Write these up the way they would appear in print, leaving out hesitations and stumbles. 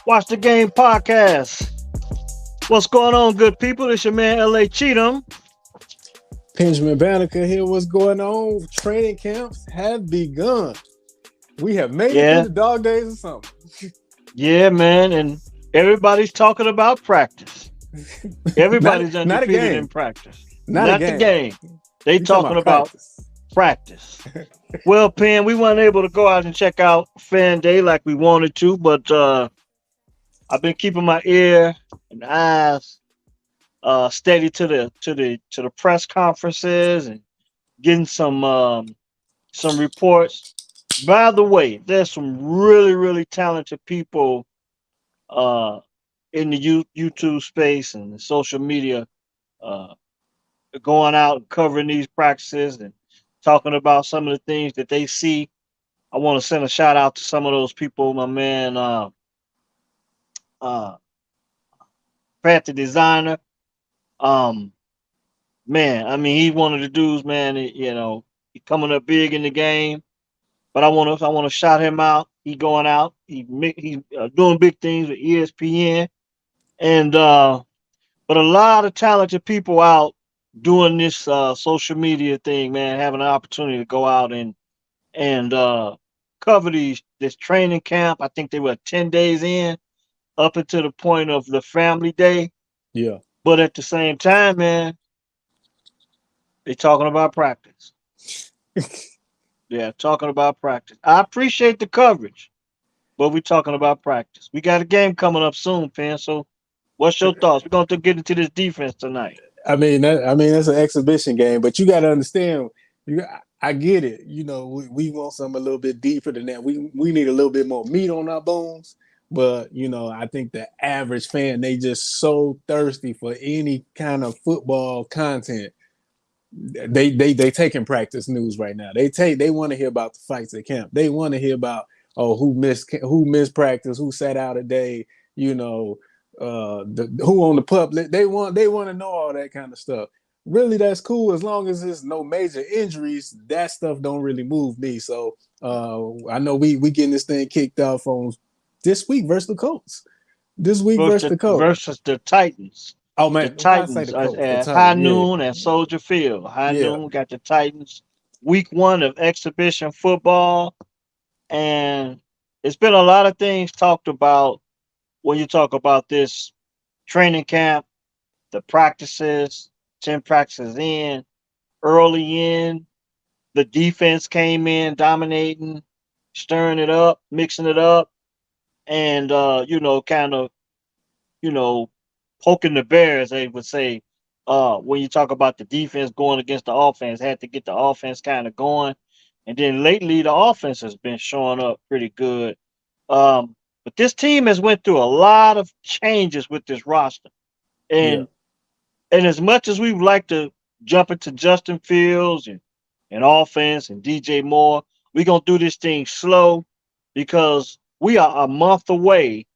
Watch the Game podcast. What's going on, good people? It's your man LA Cheatham. Benjamin Banneker here. What's going on? Training camps have begun. We have made it through Yeah, the dog days or something. yeah, man. And everybody's talking about practice. not Everybody's not a undefeated in game. practice. Not a Not the game. game. They We talking talking about about practice. practice. Well, Penn, we weren't able to go out and check out Fan Day like we wanted to, but I've been keeping my ear and eyes steady to the press conferences and getting some reports. By the way, there's some really talented people uh, in the YouTube space and the social media uh, going out and covering these practices and talking about some of the things that they see. I want to send a shout out to some of those people. My man, uh, Pat the designer. Um, man, I mean, he's one of the dudes, man. He coming up big in the game. But I want to shout him out. He going out. He's doing big things with ESPN, and but a lot of talented people out doing this social media thing, man. Having an opportunity to go out and cover this training camp. I think they were 10 days in, up until the point of the family day. Yeah. But at the same time, man, they talking about practice. Yeah, talking about practice. I appreciate the coverage. But we're talking about practice. We got a game coming up soon, Pan. So, what's your thoughts? We're going to get into this defense tonight. That's an exhibition game, but you got to understand. I get it. We want something a little bit deeper than that. We need a little bit more meat on our bones. But I think the average fan, they just so thirsty for any kind of football content. They taking practice news right now. They want to hear about the fights at camp. They want to hear about who missed practice, who sat out a day, who on the public. They want to know all that kind of stuff. Really, that's cool as long as there's no major injuries. That stuff don't really move me. So I know we getting this thing kicked off on this week versus the Colts. This week versus the Colts. Versus the Titans. Oh The man, why I say Titans the are Colts? The at high Titans, yeah, noon at Soldier Field. High yeah. noon, got the Titans. Week one of exhibition football. And it's been a lot of things talked about when you talk about this training camp, the practices, 10 practices in, early in. The defense came in dominating, stirring it up, mixing it up, and kind of, you know, poking the bear, as they would say. When you talk about the defense going against the offense, had to get the offense kind of going. And then lately the offense has been showing up pretty good. But this team has went through a lot of changes with this roster. Yeah. And as much as we'd like to jump into Justin Fields and offense and DJ Moore, we're gonna do this thing slow because we are a month away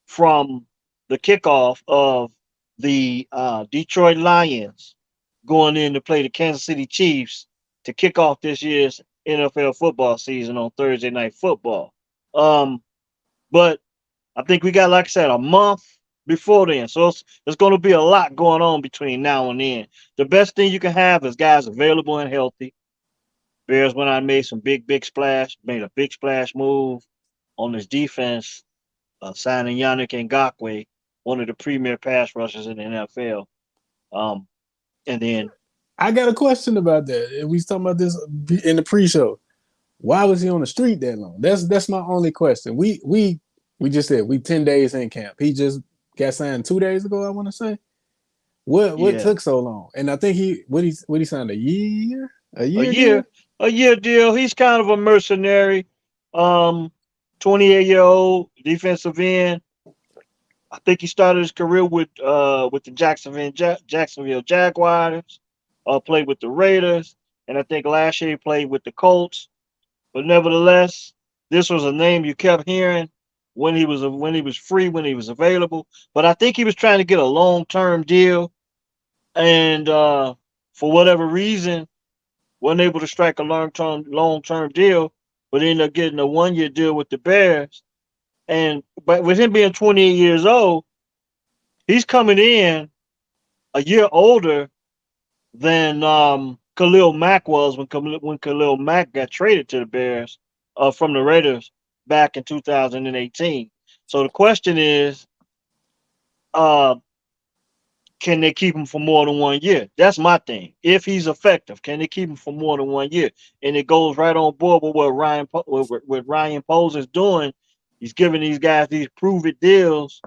from the kickoff of the Detroit Lions going in to play the Kansas City Chiefs to kick off this year's NFL football season on Thursday Night Football. Um, but I think we got, like I said, a month before then. So there's going to be a lot going on between now and then. The best thing you can have is guys available and healthy. Bears went out and made some big splash, made a big splash move on this defense, signing Yannick Ngakoue, one of the premier pass rushers in the NFL. Um, and then, I got a question about that. We was talking about this in the pre-show. Why was he on the street that long? That's my only question. We just said we 10 days in camp. He just got signed 2 days ago, I want to say. What yeah, took so long? And I think he signed a year? A a year year, deal? a year deal. He's kind of a mercenary. Um, 28-year-old defensive end. I think he started his career with the Jacksonville Jaguars. Played with the Raiders, and I think last year he played with the Colts. But nevertheless, this was a name you kept hearing when he was free, when he was available. But I think he was trying to get a long-term deal, and for whatever reason, wasn't able to strike a long-term deal. But ended up getting a one-year deal with the Bears. And but with him being 28 years old, he's coming in a year older than Khalil Mack was when Khalil Mack got traded to the Bears from the Raiders back in 2018. So the question is, uh, can they keep him for more than 1 year? That's my thing. If he's effective, can they keep him for more than 1 year? And it goes right on board with what Ryan Poles is doing. He's giving these guys these prove it deals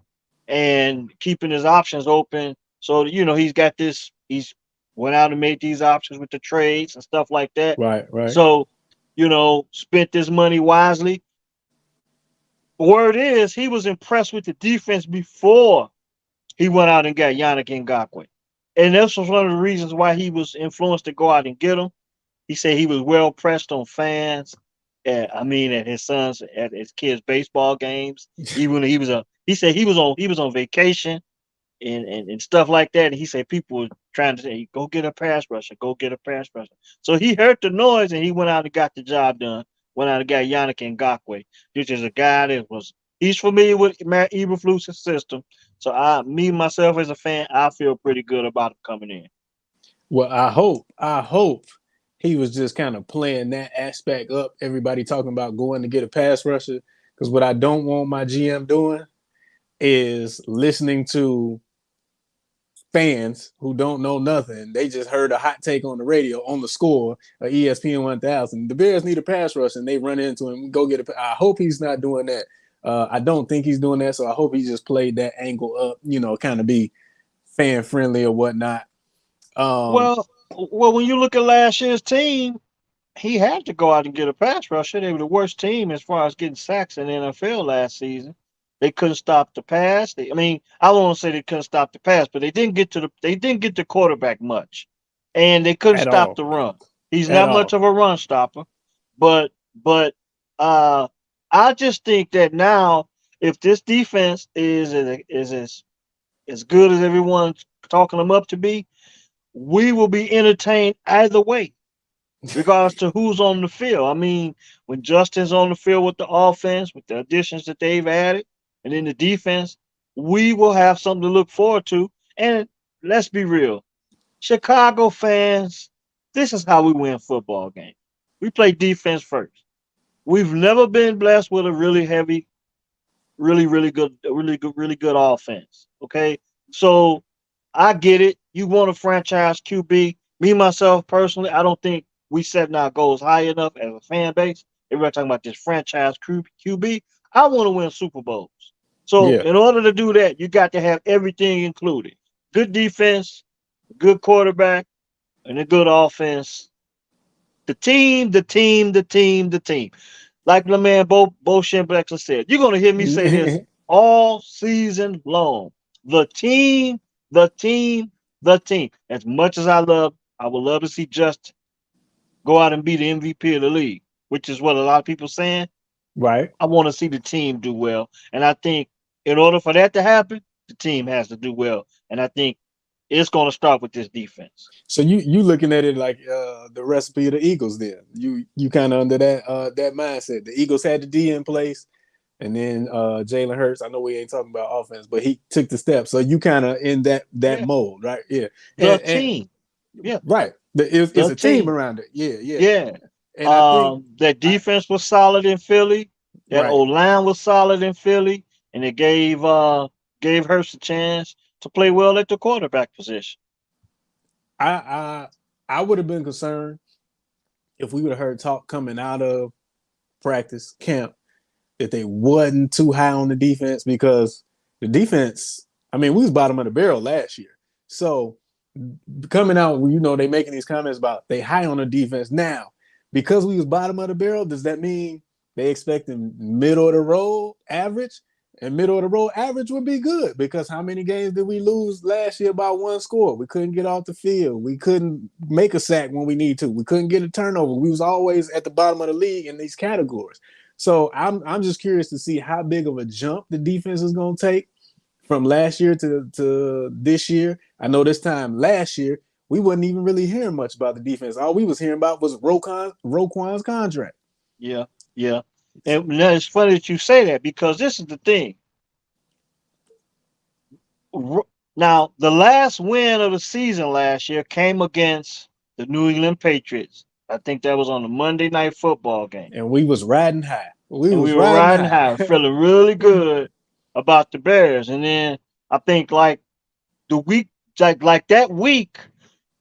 and keeping his options open. So he's got this. He's went out and made these options with the trades and stuff like that. Right, right. So spent this money wisely. Word is he was impressed with the defense before he went out and got Yannick Ngakoue. And this was one of the reasons why he was influenced to go out and get him. He said he was well pressed on fans. At his kids' baseball games. Even when he said he was on vacation and stuff like that. And he said people were trying to say, go get a pass rusher, go get a pass rusher. So he heard the noise and he went out and got the job done. Went out and got Yannick Ngakoue, which is a guy he's familiar with Matt Eberflus's system. So myself as a fan, I feel pretty good about him coming in. Well, I hope he was just kind of playing that aspect up. Everybody talking about going to get a pass rusher. Because what I don't want my GM doing is listening to fans who don't know nothing. They just heard a hot take on the radio on the score, ESPN 1000. The Bears need a pass rush, and they run into him. Go get a. I hope he's not doing that. I don't think he's doing that, so I hope he just played that angle up. Kind of be fan friendly or whatnot. Well, when you look at last year's team, he had to go out and get a pass rusher. They were the worst team as far as getting sacks in the NFL last season. They couldn't stop the pass. I don't want to say they couldn't stop the pass, but they didn't get the quarterback much, and they couldn't At stop all. the run. He's At not much all. of a run stopper, but I just think that now if this defense is as good as everyone's talking them up to be, we will be entertained either way regardless to who's on the field. When Justin's on the field with the offense, with the additions that they've added, and in the defense, we will have something to look forward to. And let's be real, Chicago fans, this is how we win football games. We play defense first. We've never been blessed with a really heavy, really good offense. Okay, so I get it. You want a franchise QB. Me myself personally, I don't think we setting our goals high enough as a fan base. Everybody talking about this franchise QB. I want to win Super Bowls. So Yeah. in order to do that, you got to have everything included: good defense, good quarterback, and a good offense. The team. Like my man Bo Schembechler said, you're gonna hear me say this all season long. The team, the team, the team. As much as I would love to see Justin go out and be the MVP of the league, which is what a lot of people saying. Right. I want to see the team do well, and I think in order for that to happen, the team has to do well, and I think it's going to start with this defense. So you looking at it like the recipe of the Eagles then. You kind of under that mindset. The Eagles had the D in place, and then Jalen Hurts. I know we ain't talking about offense, but he took the steps. So you kind of in that Yeah, mold, right? Yeah. the And team. Yeah, right. It's the a team team. around it. Yeah, yeah. Yeah. And I think That I defense was solid in Philly. That O right. line was solid in Philly, and it gave Hurst a chance to play well at the quarterback position. I I I would have been concerned if we would have heard talk coming out of practice camp that they wasn't too high on the defense because the defense, we was bottom of the barrel last year. So coming out, they making these comments about they high on the defense now. Because we was bottom of the barrel, does that mean they expecting middle of the road average? And middle of the road average would be good because how many games did we lose last year by one score? We couldn't get off the field. We couldn't make a sack when we need to. We couldn't get a turnover. We was always at the bottom of the league in these categories. So I'm just curious to see how big of a jump the defense is going to take from last year to this year. I know this time last year we wasn't even really hearing much about the defense. All we was hearing about was Roquan's contract. Yeah, yeah. And now it's funny that you say that because this is the thing. Now, the last win of the season last year came against the New England Patriots. I think that was on the Monday Night Football game. And we was riding high. We And we was were riding riding high. high, feeling really good about the Bears. And then I think like the week, like that week,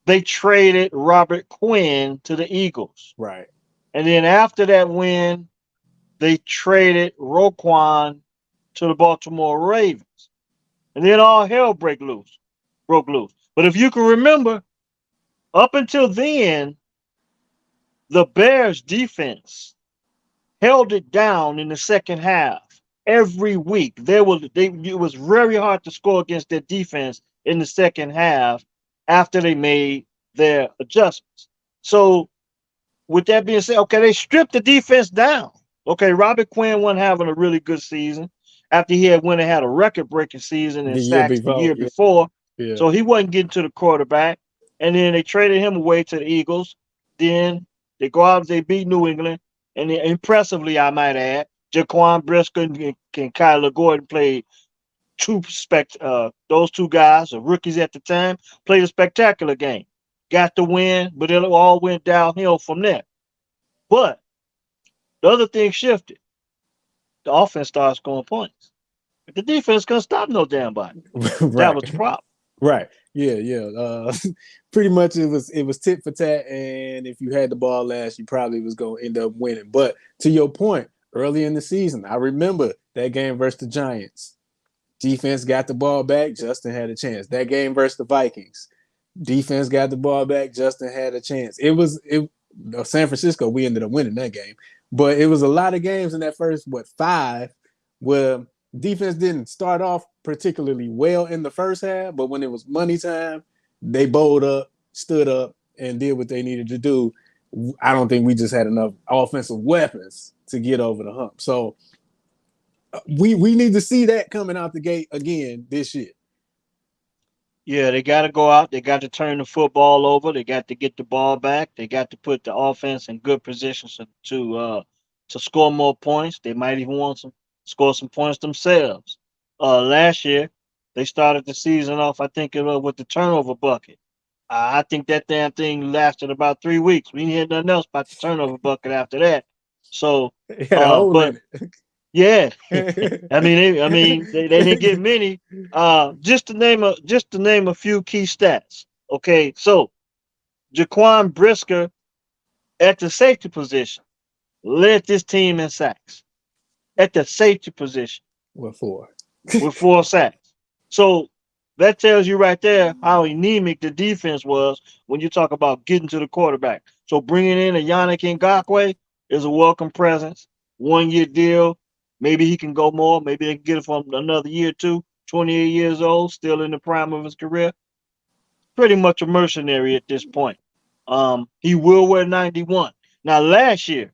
they traded Robert Quinn to the Eagles. Right. And then after that win, they traded Roquan to the Baltimore Ravens. And then all hell broke loose. But if you can remember, up until then, the Bears defense held it down in the second half every week. It was very hard to score against their defense in the second half after they made their adjustments. So with that being said, okay, they stripped the defense down. Okay, Robert Quinn wasn't having a really good season after he had went and had a record-breaking season in The year sacks the before. year Yeah. before. Yeah. So he wasn't getting to the quarterback. And then they traded him away to the Eagles. Then they go out, they beat New England. And then impressively, I might add, Jaquan Brisker and Kyler Gordon played those two guys, the rookies at the time, played a spectacular game. Got the win, but it all went downhill from there. But the other thing shifted. The offense started scoring points. But the defense couldn't stop no damn body. That Right. was the problem. Right. Yeah, yeah. Pretty much it was tit for tat, and if you had the ball last, you probably was gonna end up winning. But to your point, early in the season, I remember that game versus the Giants. Defense got the ball back, Justin had a chance. That game versus the Vikings, defense got the ball back, Justin had a chance. San Francisco, we ended up winning that game. But it was a lot of games in that first, 5, where defense didn't start off particularly well in the first half, but when it was money time, they bowled up, stood up, and did what they needed to do. I don't think we just had enough offensive weapons to get over the hump. So we need to see that coming out the gate again this year. Yeah, they got to go out. They got to turn the football over. They got to get the ball back. They got to put the offense in good positions to score more points. They might even want some score some points themselves. Last year they started the season off, I think, with the turnover bucket. I think that damn thing lasted about 3 weeks. We didn't hear nothing else about the turnover bucket after that. So, It had a hole but in yeah, it. they didn't get many. Just to name a few key stats. Okay, so Jaquan Brisker at the safety position led this team in sacks at the safety position What for? with 4 sacks. So that tells you right there how anemic the defense was when you talk about getting to the quarterback. So bringing in a Yannick Ngakoue is a welcome presence. 1 year deal. Maybe he can go more. Maybe they can get it for another year or two. 28 years old, still in the prime of his career. Pretty much a mercenary at this point. He will wear 91. Now last year,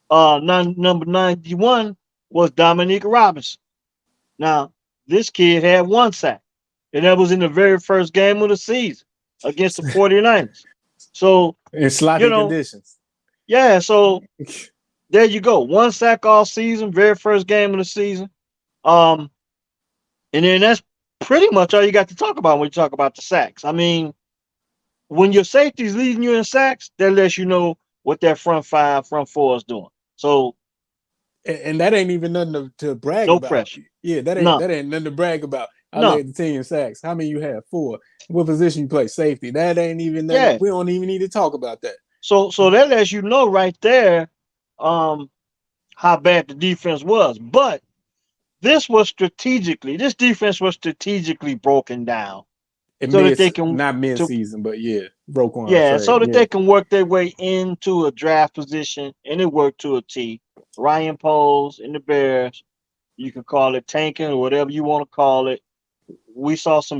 number 91 was Dominique Robinson. Now, this kid had 1 sack, and that was in the very first game of the season against the 49ers. So, In you sloppy know, conditions. yeah, so there you go. 1 sack all season, very first game of the season. Um, and then that's pretty much all you got to talk about when you talk about the sacks. I mean, when your safety's leading you in sacks, that lets you know what that front five, front four is doing. So, And that ain't even nothing to brag no about. pressure. Yeah, None. that ain't nothing to brag about. I None. led the team in sacks. How many you have? 4. What position you play? Safety. That ain't even nothing. Yeah. We don't even need to talk about that. So that lets you know right there um, how bad the defense was. But this defense was strategically broken down so that they can Not mid to season, but yeah, Roquan yeah, trade. so that Yeah. they can work their way into a draft position, and it worked to a T. Ryan Poles and the Bears, you can call it tanking or whatever you want to call it. We saw the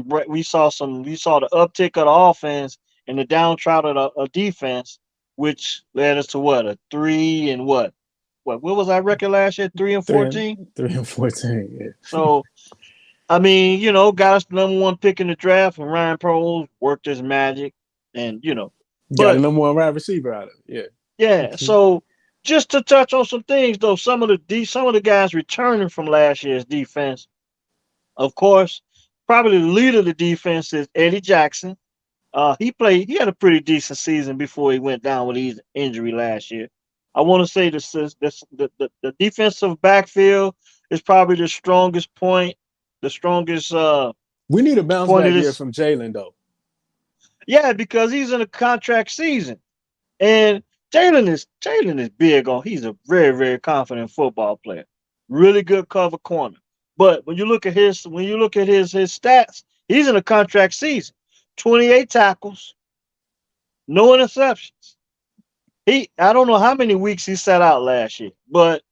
uptick of the offense and the downtrodden of defense, which led us to what, a 3 and what was our record last year? 3 and 14. 3 and 14. Yeah. So I mean, got us the number 1 pick in the draft, and Ryan Poles worked his magic, and Got a but number 1 wide receiver out of it. yeah. Yeah. So Just to touch on some things though, some of the guys returning from last year's defense, of course, probably the leader of the defense is Eddie Jackson. He had a pretty decent season before he went down with his injury last year. I want to say the defensive backfield is probably the strongest point, the strongest We need a bounce point of back year this. from Jalen though. Yeah, because he's in a contract season. And Jalen is big on. He's a very very confident football player, really good cover corner. But when you look at his stats, he's in a contract season. 28 tackles, no interceptions. I don't know how many weeks he sat out last year, but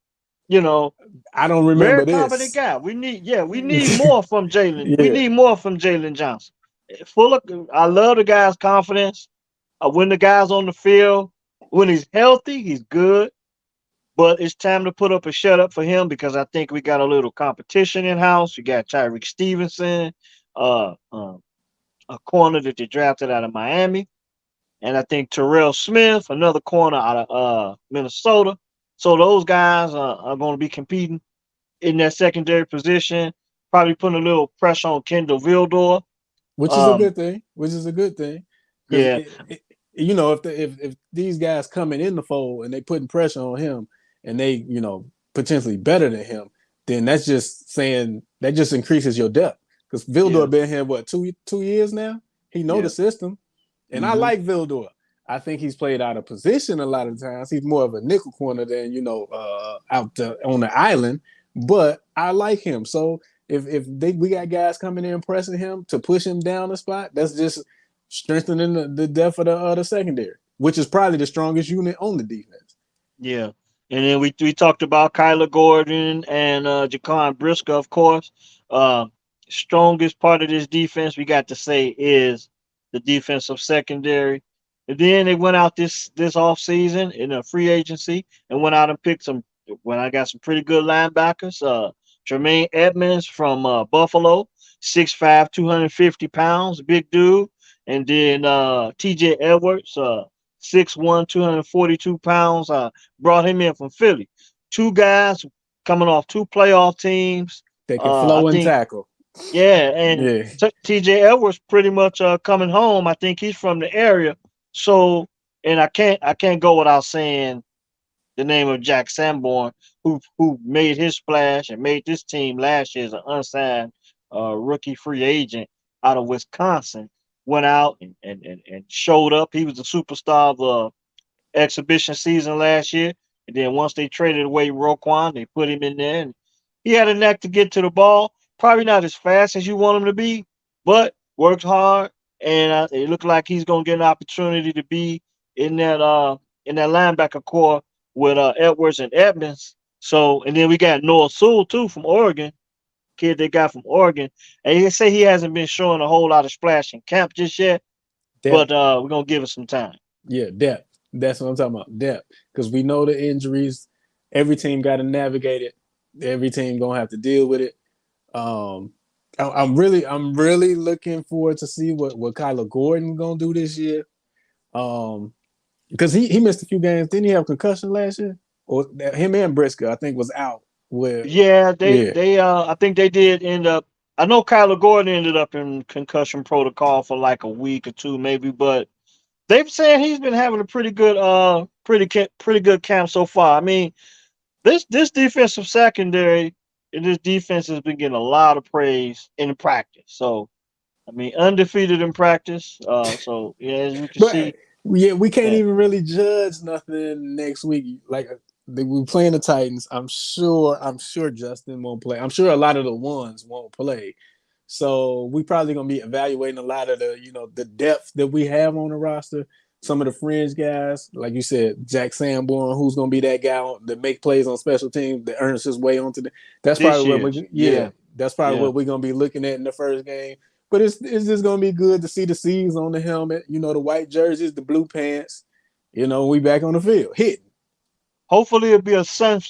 you know, I don't very remember confident this. guy. We need more from Jalen. We Yeah, need more from Jalen Johnson. Full of, I love the guy's confidence. When the guy's on the field, when he's healthy, he's good. But it's time to put up a shut up for him because I think we got a little competition in house. You got Tyreek Stevenson, uh, uh, a corner that they drafted out of Miami, and I think Terrell Smith, another corner out of Minnesota. So those guys are going to be competing in that secondary position, probably putting a little pressure on Kendall Vildor. which is a Um, good thing. Which is a good thing because yeah, you know if these guys coming in the fold and they putting pressure on him and they potentially better than him, then that's just saying that just increases your depth because yeah, Vildor been here what 2 years now. He know the yeah. system, and I Hmm. like Vildor. I think he's played out of position a lot of times. He's more of a nickel corner than on the island, but I like him. So if we got guys coming in pressing him to push him down the spot, that's just strengthening the depth of the secondary, which is probably the strongest unit on the defense. Yeah. And then we talked about Kyler Gordon and Jaquan Brisker, of course. Uh, Strongest part of this defense, we got to say, is the defensive secondary. And then they went out this off season in a free agency and went out and picked some. When I got some pretty good linebackers. Jermaine Edmonds from Buffalo, 6'5", 250 pounds, big dude. And then T.J. Edwards, 6'1", 242 pounds. Brought him in from Philly. Two guys coming off two playoff teams. They can I flow and think, tackle. yeah, and Yeah, TJ Edwards pretty much coming home. I think he's from the area. So, and I can't go without saying the name of Jack Sanborn, who made his splash and made this team last year as an unsigned rookie free agent out of Wisconsin. Went out and showed up. He was the superstar of the exhibition season last year. And then once they traded away Roquan, they put him in there. And he had a knack to get to the ball. Probably not as fast as you want him to be, but works hard. And it looked like he's going to get an opportunity to be in that linebacker core with Edwards and Edmonds. So, and then we got Noah Sewell too from Oregon, kid they got from Oregon. And they say he hasn't been showing a whole lot of splash in camp just yet, but depth. we're gonna give it some time. Yeah, depth. That's what I'm talking about. Depth. Because we know the injuries. Every team got to navigate it. Every team gonna have to deal with it. Um, I'm really looking forward to see what Kyler Gordon gonna do this year. Because he missed a few games. Didn't he have concussion last year? Or him and Briscoe, I think, was out. With Yeah, they yeah, they I think they did end up. I know Kyler Gordon ended up in concussion protocol for like a week or two maybe, but they've said he's been having a pretty good camp so far. I mean, this defensive secondary and this defense has been getting a lot of praise in practice. So I mean, undefeated in practice. So yeah, as you can but see, yeah, we can't that even really judge nothing next week. Like we playing the Titans. I'm sure Justin won't play. I'm sure a lot of the ones won't play. So we probably gonna be evaluating a lot of the depth that we have on the roster. Some of the fringe guys, like you said, Jack Sanborn, who's gonna be that guy that make plays on special teams that earns his way onto the. That's probably this what year, we yeah. yeah, That's probably yeah. what we're gonna be looking at in the first game. But it's just gonna be good to see the C's on the helmet. The white jerseys, the blue pants. We back on the field hitting. Hopefully it'll be a sun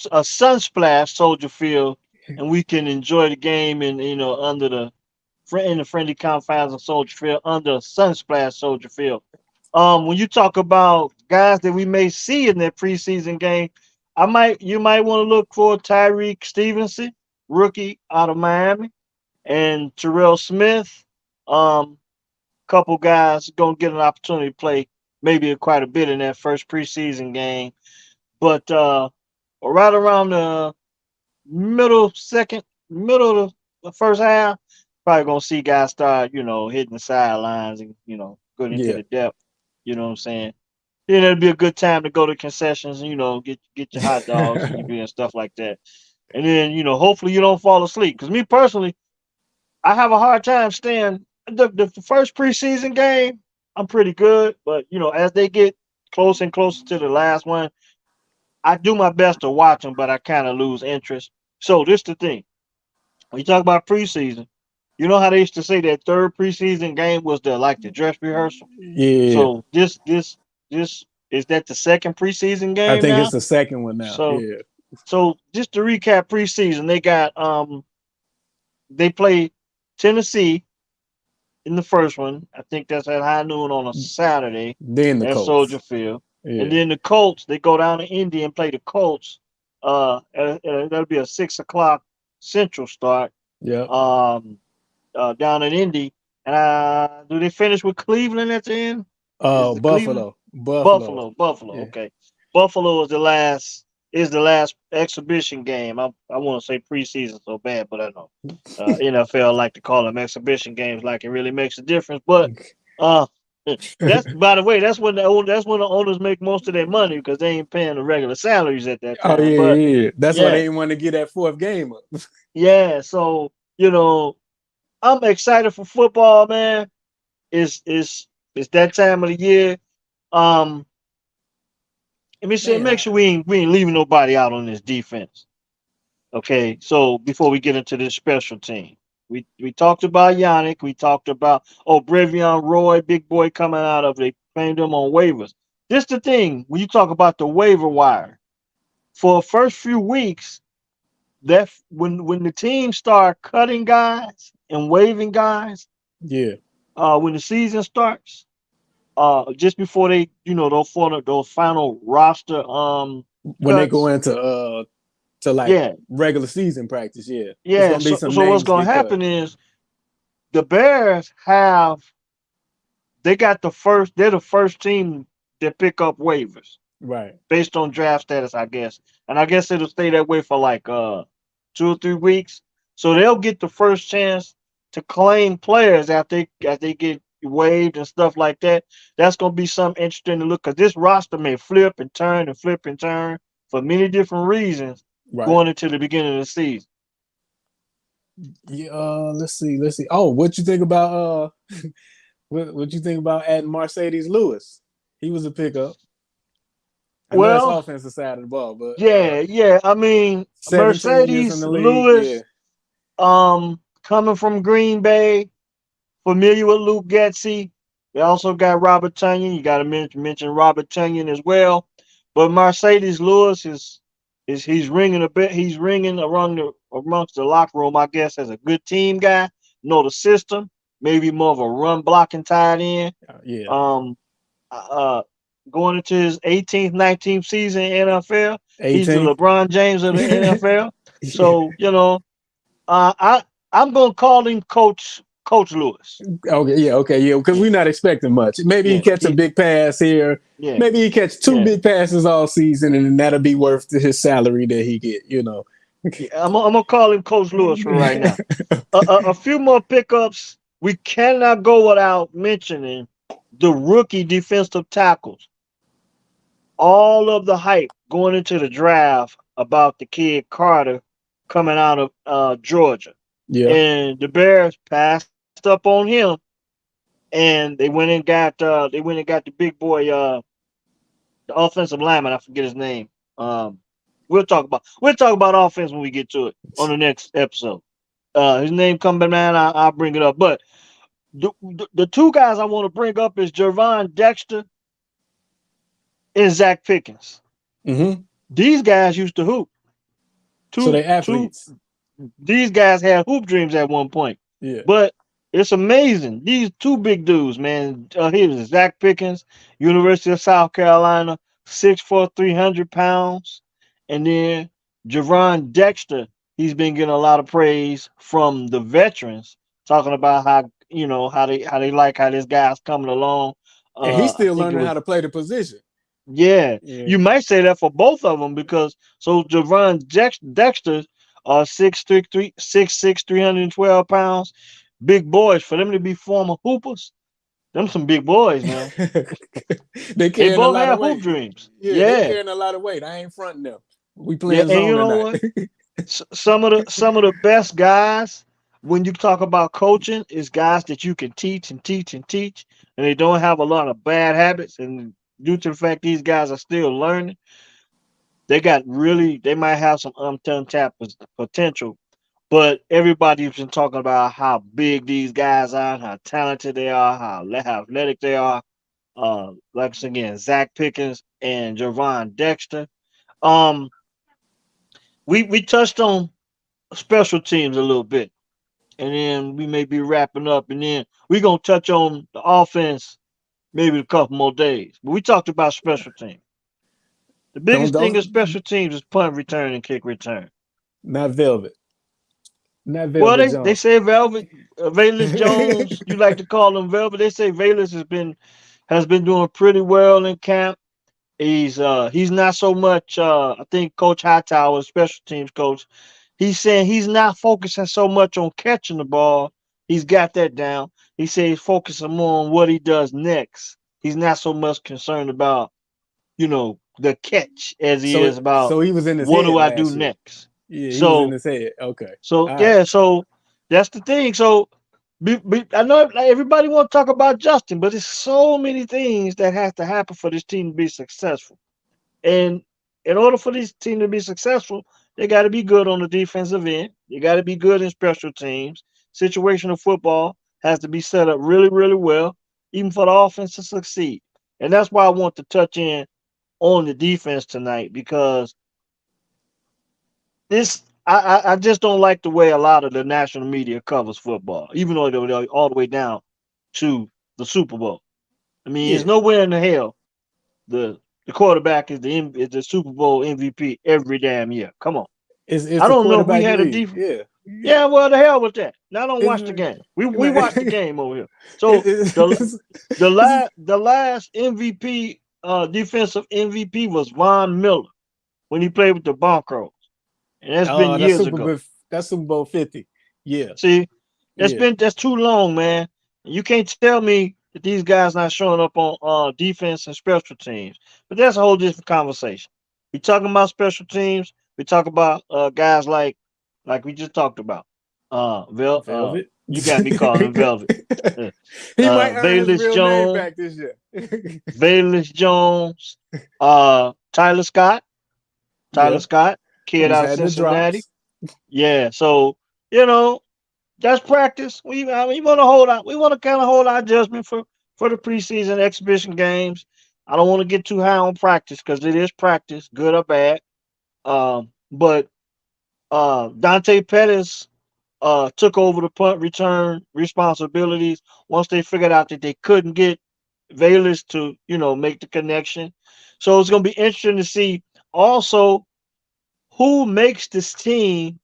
splash Soldier Field, and we can enjoy the game and under the in the friendly confines of Soldier Field under a sun splash Soldier Field. When you talk about guys that we may see in that preseason game, You might want to look for Tyreek Stevenson, rookie out of Miami, and Terrell Smith. Couple guys gonna get an opportunity to play maybe quite a bit in that first preseason game. But right around the middle of the first half, probably gonna see guys start, hitting the sidelines and going into Yeah. the depth. You know what I'm saying? Then it'll be a good time to go to concessions and get your hot dogs and your beer and stuff like that. And then hopefully you don't fall asleep. Because me personally, I have a hard time staying the first preseason game. I'm pretty good, but as they get closer and closer to the last one, I do my best to watch them, but I kind of lose interest. So this the thing: when you talk about preseason, you know how they used to say that third preseason game was the dress rehearsal. Yeah. So this is that the second preseason I game think it's now. the second one now. So Yeah. so just to recap preseason, they play Tennessee in the first one. I think that's at high noon on a Saturday Then the at Soldier Colts. Field. And Yeah. then the Colts, they go down to Indy and play the Colts. That'll be a 6 o'clock Central start. Yep. Um, Down in Indy. And do they finish with Cleveland at the end? Is the Cleveland? Buffalo. Buffalo. Buffalo. Yeah. Okay, Buffalo is the last exhibition game. I want to say preseason so bad, but I know NFL like to call them exhibition games, like it really makes a difference. But uh, that's by the way, that's when the owners make most of their money because they ain't paying the regular salaries at that Oh time. yeah, But yeah. That's why they yeah, didn't want to get that fourth game up. yeah. So I'm excited for football, man. It's that time of the year. Um, Let me say, Man, make sure we ain't leaving nobody out on this defense. Okay, so before we get into this special team, we talked about Yannick. We talked about Brevion Roy, big boy coming out of they claimed him on waivers. This the thing when you talk about the waiver wire. For the first few weeks, that when the team start cutting guys and waiving guys, yeah. when the season starts, just before they those final roster When they go cuts. into to like Yeah, regular season practice, yeah. It's yeah. gonna be So, some so what's names gonna get cut. happen is the Bears got they're the first team that pick up waivers Right. based on draft status, I guess. And I guess it'll stay that way for like 2 or 3 weeks. So they'll get the first chance to claim players after they get waived and stuff like that. That's gonna be something interesting to look because this roster may flip and turn for many different reasons Right. going into the beginning of the season. Yeah, let's see. Let's see. Oh, what you think about what you think about adding Mercedes Lewis? He was a pickup. I know that's Well, offensive side of the ball, but yeah. I mean, 17 years in Mercedes the league. Yeah. Lewis, coming from Green Bay, familiar with Luke Getzey. They also got Robert Tunyon. You got to mention Robert Tunyon as well. But Mercedes Lewis is he's ringing a bit. He's ringing amongst the locker room, I guess, as a good team guy. Know the system. Maybe more of a run blocking tight end. Yeah. Um, uh, Going into his 18th, 19th season in NFL, he's the 18. LeBron James of the NFL. Yeah. So I'm gonna call him Coach Lewis. Okay, yeah, okay, yeah, because Yeah, we're not expecting much. Maybe he yeah, catch a big pass here. yeah, Maybe he catch two yeah, big passes all season, and that'll be worth his salary that he get. yeah. I'm gonna call him Coach Lewis for right now. A few more pickups. We cannot go without mentioning the rookie defensive tackles. All of the hype going into the draft about the kid Carter coming out of Georgia, Yeah, and the Bears passed up on him, and they went and got the big boy, the offensive lineman. I forget his name. Um, we'll talk about offense when we get to it on the next episode. His name coming, man. I'll bring it up. But the two guys I want to bring up is Jervon Dexter and Zach Pickens. hmm These guys used to hoop. so Two they two athletes. These guys had hoop dreams at one point. Yeah, But it's amazing. These two big dudes, man. Here's Zach Pickens, University of South Carolina, 6'4", 300 pounds. And then Javon Dexter, he's been getting a lot of praise from the veterans, talking about how how they like how this guy's coming along. And he's I still think it learning how was to play the position. yeah. Yeah. You might say that for both of them because so Javon Dexter, 6'6", 312 pounds, big boys. For them to be former hoopers, them some big boys, man. They They carrying a both lot of have hoop weight. dreams. Yeah, they Yeah, carrying a lot of weight. I ain't fronting them. We yeah. playing And zone you know tonight. what? Some of the best guys when you talk about coaching is guys that you can teach and teach and teach, and they don't have a lot of bad habits. And due to the fact these guys are still learning, they might have some untapped potential. But everybody's been talking about how big these guys are, how talented they are, how athletic they are. Like I said again, Zach Pickens and Javon Dexter. Um, we touched on special teams a little bit, and then we may be wrapping up, and then we're gonna touch on the offense maybe a couple more days. But we talked about special teams. The Don't biggest thing in don't special teams is punt return and kick return. not Velvet. Not Well, Velvet they Jones. say Velus Jones. You like to call him Velvet. They say Velus has been doing pretty well in camp. He's not so much. I think Coach Hightower, special teams coach, he's saying he's not focusing so much on catching the ball. He's got that down. He said he's focusing more on what he does next. He's not so much concerned about the catch as he So is about so he was in his what do head I do last year. next. Yeah, he was in So his head. Okay. so All right. yeah, so that's the thing. So I know like, everybody want to talk about Justin, but there's so many things that have to happen for this team to be successful. And in order for this team to be successful, they got to be good on the defensive end. They got to be good in special teams. Situational football has to be set up really, really well, even for the offense to succeed. And that's why I want to touch in on the defense tonight because this I just don't like the way a lot of the national media covers football, even though they're all the way down to the Super Bowl. I mean, Yeah. there's nowhere in the hell the quarterback is the Super Bowl MVP every damn year. Come on, It's I the don't know if we quarterback had a league. defense. Yeah. Yeah, well, the hell with that. Now I don't watch the It's, game. We watch the game over here. So the it's, the last MVP defensive MVP was Von Miller when he played with the Broncos, and that's been that's years Super ago. Bowl. That's Super Bowl 50. Yeah. See, Yeah. that's too long, man. You can't tell me that these guys not showing up on defense and special teams. But that's a whole different conversation. We talking about special teams. We talk about guys like we just talked about. Velvet. You got me calling Velvet. He might earn his Valus real name Jones, back this year. Valus Jones, Tyler Scott, Tyler Yeah. Scott, kid Who's out of had the Cincinnati. drops. Yeah, so you know that's practice. We want to hold out. We want to kind of hold our judgment for the preseason exhibition games. I don't want to get too high on practice because it is practice, good or bad. But Dante Pettis took over the punt return responsibilities once they figured out that they couldn't get Valus to make the connection. So it's going to be interesting to see also who makes this team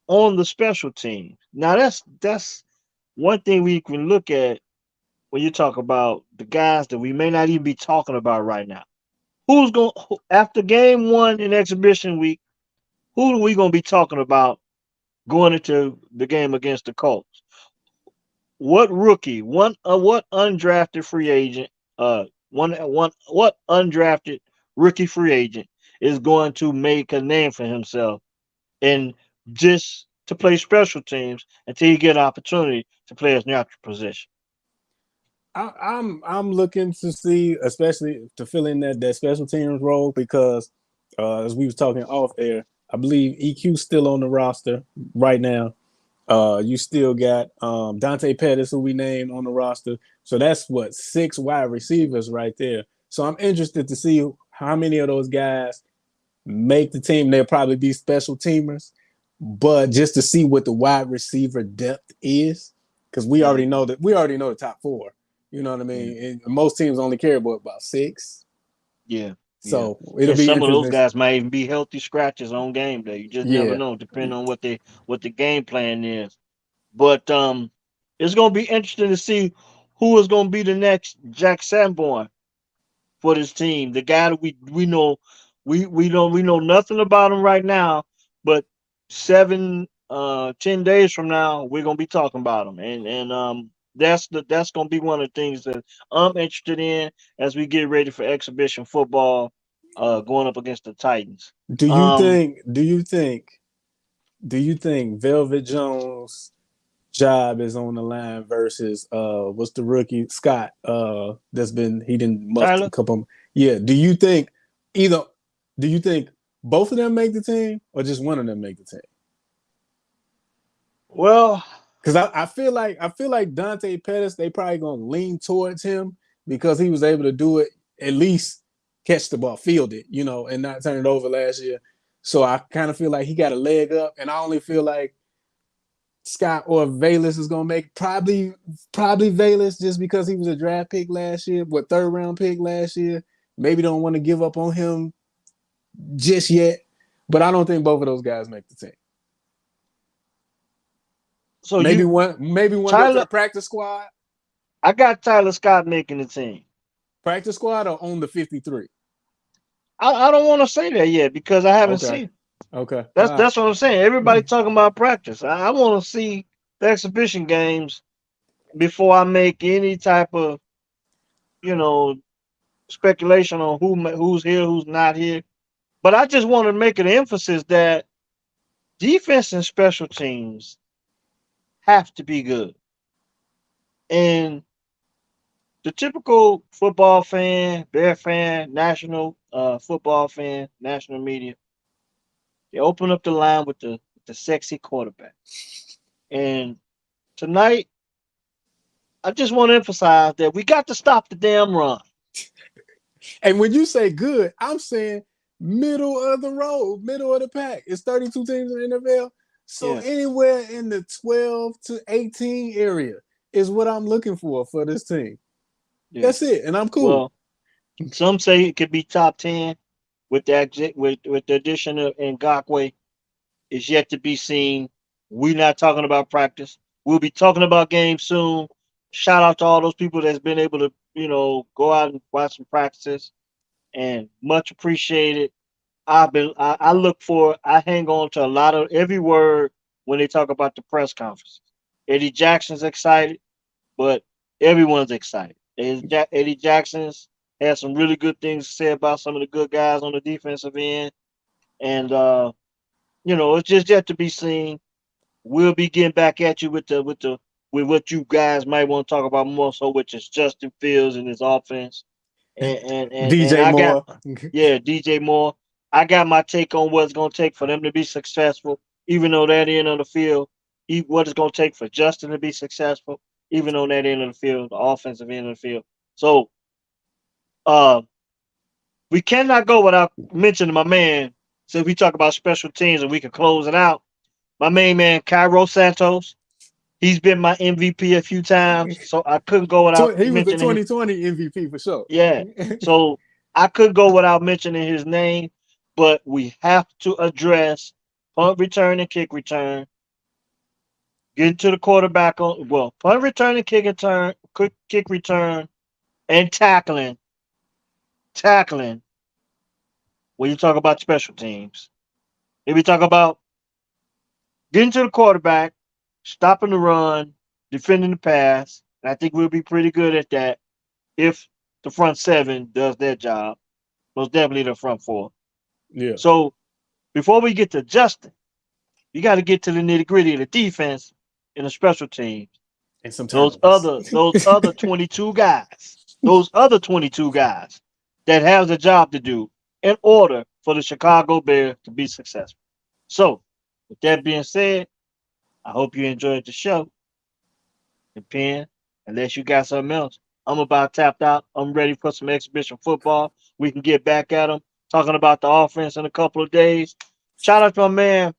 on the special team. Now that's one thing we can look at when you talk about the guys that we may not even be talking about right now. Who's going after game one in exhibition week? Who are we going to be talking about going into the game against the Colts? What rookie? What undrafted free agent? What undrafted rookie free agent is going to make a name for himself and just to play special teams until you get an opportunity to play his natural position. I'm looking to see, especially to fill in that special teams role because as we was talking off air, I believe EQ's still on the roster right now. You still got Dante Pettis, who we named on the roster. So that's what 6 wide receivers right there. So I'm interested to see how many of those guys make the team. They'll probably be special teamers, but just to see what the wide receiver depth is, because we already Mm-hmm. know that we already know the top 4. You know what I Yeah. mean? And most teams only care about 6. Yeah. Yeah. So it'll And be some of those interesting. guys might even be healthy scratches on game day. You just never Yeah. know, depending on what the game plan is. But it's gonna be interesting to see who is gonna be the next Jack Sanborn for this team. The guy that we know we know nothing about him right now, but 10 days from now we're gonna be talking about him, and that's gonna be one of the things that I'm interested in as we get ready for exhibition football, going up against the Titans. Do you Um, think? Do you think? Do you think Velvet Jones' job is on the line versus what's the rookie Scott? That's been he didn't must a Tyler, couple. Yeah. Do you think either? Do you think both of them make the team or just one of them make the team? well, Because I feel like Dante Pettis, they probably gonna lean towards him because he was able to do it, at least catch the ball, field it, and not turn it over last year. So I kind of feel like he got a leg up, and I only feel like Scott or Valus is gonna make probably Valus just because he was a draft pick last year, third round pick last year. Maybe don't want to give up on him just yet, but I don't think both of those guys make the team. so Maybe you one go to the Tyler, practice squad. I got Tyler Scott making the team. Practice squad or on the 53? I don't want to say that yet because I haven't Okay. seen. Okay. All That's right. that's what I'm saying. Everybody talking about practice. I want to see the exhibition games before I make any type of you know speculation on who's here, who's not here. But I just want to make an emphasis that defense and special teams have to be good. And the typical football fan, Bear fan, national football fan, national media, they open up the line with the sexy quarterback. And tonight, I just want to emphasize that we got to stop the damn run. And when you say good, I'm saying middle of the road, middle of the pack. It's 32 teams in the NFL. So Yeah, anywhere in the 12 to 18 area is what I'm looking for this team. yeah. That's it. And I'm cool. Well, some say it could be top 10 with with the addition of Ngakwe. Is yet to be seen. We're not talking about practice. We'll be talking about games soon. Shout out to all those people that's been able to, go out and watch some practices, and much appreciated. I look for I hang on to a lot of every word when they talk about the press conference. Eddie Jackson's excited, but everyone's excited. Eddie Jackson's had some really good things to say about some of the good guys on the defensive end, and it's just yet to be seen. We'll be getting back at you with what you guys might want to talk about more so, which is Justin Fields and his offense. And DJ I got Moore. yeah, DJ Moore. I got my take on what it's gonna take for them to be successful, even though that end of the field, what it's gonna take for Justin to be successful, even on that end of the field, the offensive end of the field. So uh we cannot go without mentioning my man, since we talk about special teams and we can close it out. My main man, Cairo Santos. He's been my MVP a few times, so I couldn't go without He was the mentioning him. 2020 MVP for sure. Yeah. So I couldn't go without mentioning his name, but we have to address punt return and kick return. Getting to the quarterback on punt return and kick return and tackling when you talk about special teams. If we talk about getting to the quarterback, stopping the run, defending the pass, and I think we'll be pretty good at that if the front seven does their job. Most definitely the front four. Yeah. So before we get to Justin, you got to get to the nitty gritty of the defense and the special teams. And some Those turnovers. other those other 22 guys, those other 22 guys that have the job to do in order for the Chicago Bears to be successful. So, with that being said, I hope you enjoyed the show. Depend, unless you got something else. I'm about tapped out. I'm ready for some exhibition football. We can get back at them, talking about the offense in a couple of days. Shout out to my man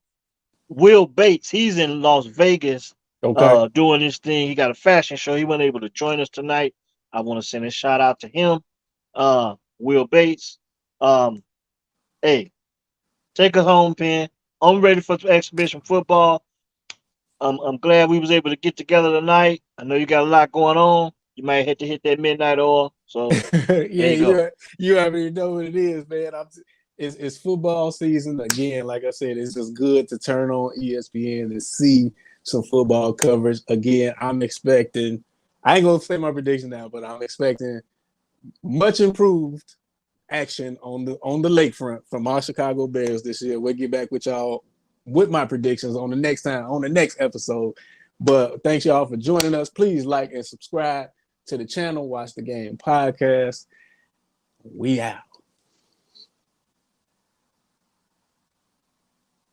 Will Bates. He's in Las Vegas Okay. doing his thing. He got a fashion show. He wasn't able to join us tonight. I want to send a shout out to him. Will Bates. Um, hey, take us home, Pen. I'm ready for exhibition football. I'm glad we was able to get together tonight. I know you got a lot going on. You might have to hit that midnight oil. So there Yeah, you go. you already know what it is, man. It's football season again. Like I said, it's just good to turn on ESPN and see some football coverage again. I'm expecting. I ain't gonna say my prediction now, but I'm expecting much improved action on the lakefront from our Chicago Bears this year. We'll get back with y'all with my predictions on the next episode. But thanks y'all for joining us. Please like and subscribe to the channel. Watch the Game podcast. We out.